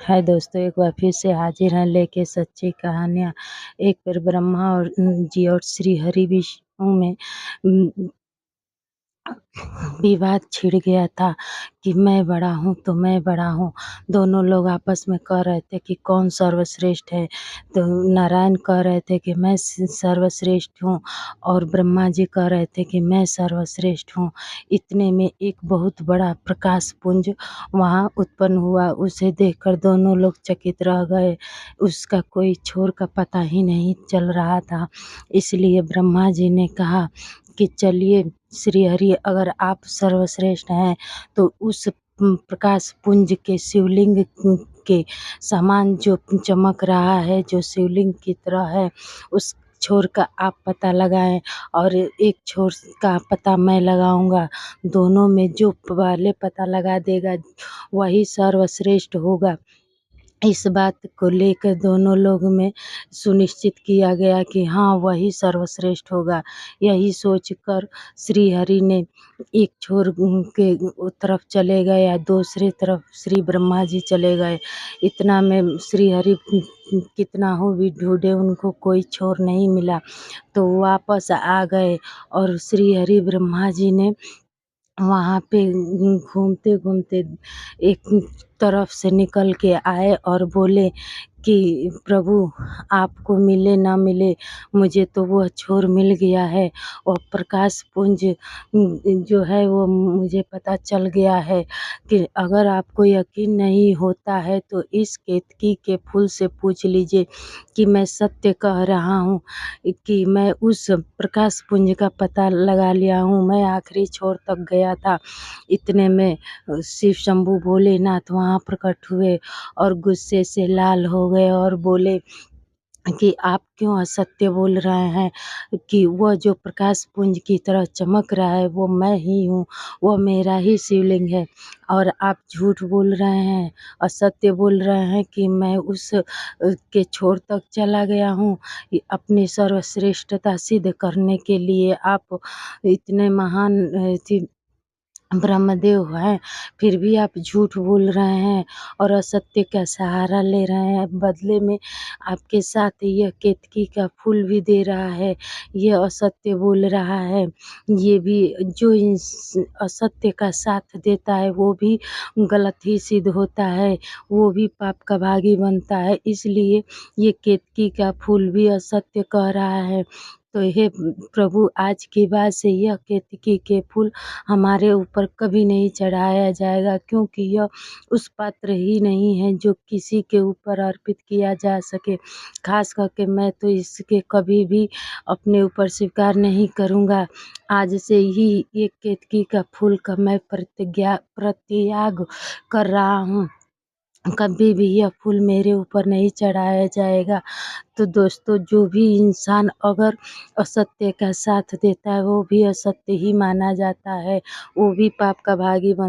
हाय दोस्तों, एक बार फिर से हाजिर हैं लेके सच्ची कहानियाँ। एक बार ब्रह्मा और जी और श्री हरि विष्णु में उम, विवाद छिड़ गया था कि मैं बड़ा हूँ तो मैं बड़ा हूँ। दोनों लोग आपस में कह रहे थे कि कौन सर्वश्रेष्ठ है। तो नारायण कह रहे थे कि मैं सर्वश्रेष्ठ हूँ और ब्रह्मा जी कह रहे थे कि मैं सर्वश्रेष्ठ हूँ। इतने में एक बहुत बड़ा प्रकाश पुंज वहाँ उत्पन्न हुआ। उसे देखकर दोनों लोग चकित रह गए। उसका कोई छोर का पता ही नहीं चल रहा था। इसलिए ब्रह्मा जी ने कहा कि चलिए श्री हरि, अगर आप सर्वश्रेष्ठ हैं तो उस प्रकाश पुंज के शिवलिंग के समान जो चमक रहा है, जो शिवलिंग की तरह है, उस छोर का आप पता लगाएं और एक छोर का पता मैं लगाऊंगा। दोनों में जो पहले पता लगा देगा वही सर्वश्रेष्ठ होगा। इस बात को लेकर दोनों लोग में सुनिश्चित किया गया कि हाँ, वही सर्वश्रेष्ठ होगा। यही सोचकर श्री हरि ने एक छोर के तरफ चले गए या दूसरी तरफ श्री ब्रह्मा जी चले गए। इतना में श्री हरि कितना हो भी ढूंढे, उनको कोई छोर नहीं मिला। तो वापस आ गए और श्री हरि ब्रह्मा जी ने वहाँ पे घूमते-घूमते एक तरफ से निकल के आए और बोले कि प्रभु, आपको मिले ना मिले, मुझे तो वह छोर मिल गया है। और प्रकाश पुंज जो है वो मुझे पता चल गया है कि अगर आपको यकीन नहीं होता है तो इस केतकी के फूल से पूछ लीजिए कि मैं सत्य कह रहा हूँ कि मैं उस प्रकाश पुंज का पता लगा लिया हूँ। मैं आखिरी छोर तक गया था। इतने में शिव शंभू भोलेनाथ वहाँ प्रकट हुए और गुस्से से लाल हो गए और बोले कि आप क्यों असत्य बोल रहे हैं कि वह जो प्रकाश पुंज की तरह चमक रहा है वो मैं ही हूँ, वह मेरा ही शिवलिंग है। और आप झूठ बोल रहे हैं, असत्य बोल रहे हैं कि मैं उस के छोर तक चला गया हूँ। अपनी सर्वश्रेष्ठता सिद्ध करने के लिए आप इतने महान ब्रह्मदेव हैं, फिर भी आप झूठ बोल रहे हैं और असत्य का सहारा ले रहे हैं। बदले में आपके साथ यह केतकी का फूल भी दे रहा है, ये असत्य बोल रहा है। ये भी जो असत्य का साथ देता है वो भी गलत ही सिद्ध होता है, वो भी पाप का भागी बनता है। इसलिए ये केतकी का फूल भी असत्य कह रहा है। तो हे प्रभु, आज के बाद से यह केतकी के फूल हमारे ऊपर कभी नहीं चढ़ाया जाएगा, क्योंकि यह उस पात्र ही नहीं है जो किसी के ऊपर अर्पित किया जा सके। खास करके मैं तो इसके कभी भी अपने ऊपर स्वीकार नहीं करूँगा। आज से ही ये केतकी का फूल का मैं प्रतिज्ञा कर रहा हूँ, कभी भी यह फूल मेरे ऊपर नहीं चढ़ाया जाएगा। तो दोस्तों, जो भी इंसान अगर असत्य का साथ देता है वो भी असत्य ही माना जाता है, वो भी पाप का भागी